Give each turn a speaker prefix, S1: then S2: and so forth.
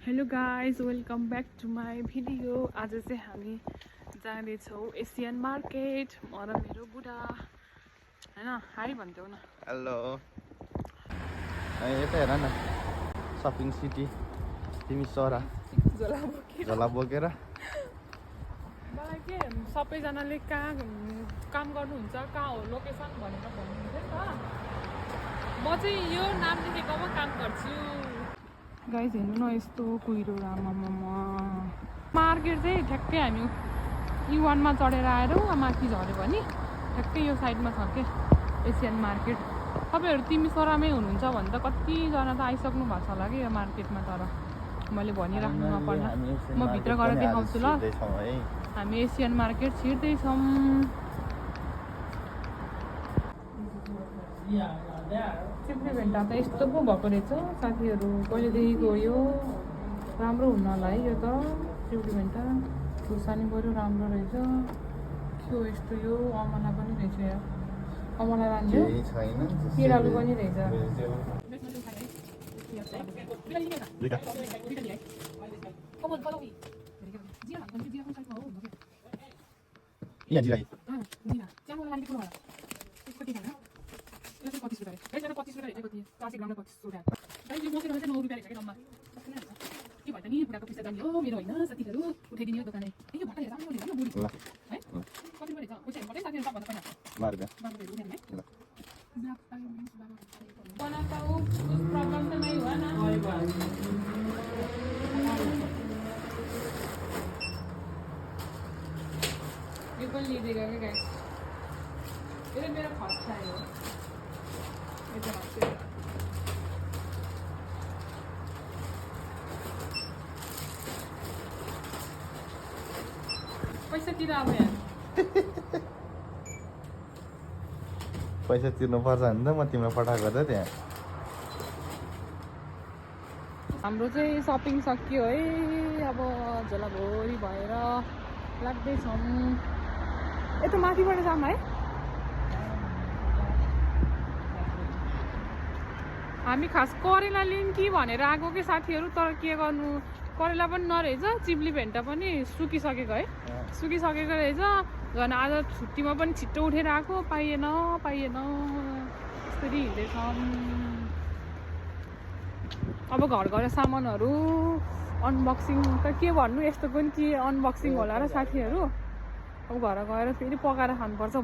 S1: Hello guys, welcome back to my video. आज चाहिँ हामी जाँदैछौँ एसियन मार्केट। म र मेरो बुढा होइन, हाई भन्थ्यौ न।
S2: हेलो, यता हेर न, सपिङ सिटी तिमी सरा झोला बोकेर।
S1: मलाई के सबैजनाले कहाँ काम गर्नुहुन्छ, कहाँ हो लोकेसन भनेर भन्नुहुन्छ नि त। म चाहिँ यो नाम लेखेकोमा काम गर्छु। गाइज हेर्नु न, यस्तो कुहिरो राममा। मार्केट चाहिँ ठ्याक्कै हामी E1मा चढेर आएर माथि झऱ्यो भने ठ्याक्कै यो साइडमा छ के एसियन मार्केट। तपाईँहरू तिमी सरामै हुनुहुन्छ भने त कतिजना त आइसक्नु भएको छ होला कि यो मार्केटमा, तर मैले भनिराख्नु नपर्ला। म भित्र गएर देखाउँछु ल। हामी एसियन मार्केट छिर्दैछौँ। चिप्ली भेन्टा त यस्तो पो भएको रहेछ साथीहरू। कहिलेदेखिको यो राम्रो हुन होला है। यो त चिप्ली भेन्टा खुर्सानी बरु राम्रो रहेछ। के हो यस्तो, यो अमला पनि रहेछ यार। अमला रान्यो, पिँडालु पनि रहेछ। के भन्छ नि, बुढाको पैसा जाने हो मेरो होइन साथीहरू, उठाइदिने हो दोकानै। यो भट्टा हेर्दा राम्रो रहेछ बुढी है। कति रहेछ पैसा हेर्नु पर्दैन साथीहरू, सबभन्दा पहिला बनाता हूँ, कुछ प्रॉब्लम तो नहीं हुआ ना। ये कौन लीजिएगा क्या गाइस? ये मेरा फर्स्ट है। ये तो आपसे पैसा तिर्नु अब यहाँ
S2: पैसा तिर्नु पर्छ भने त म तिमीलाई पठाएको त त्यहाँ।
S1: हाम्रो चाहिँ सपिङ सकियो है। अब झोलाभरि भएर लाग्दैछौँ। यता माथिबाट जाऊँ है। हामी खास करेला लिउँ कि भनेर आएको कि साथीहरू, तर के गर्नु, करेला पनि नरहेछ, चिप्ली भेन्टा पनि सुकिसकेको है। सुकिसकेको रहेछ। झन् आज छुट्टीमा पनि छिट्टो उठेर आएको, पाइएन यसरी हिँड्दैछौँ। अब घर गएर सामानहरू अनबक्सिङ त के भन्नु, यस्तो पनि के अनबक्सिङ होला र साथीहरू। अब घर गएर फेरि पकाएर खानुपर्छ।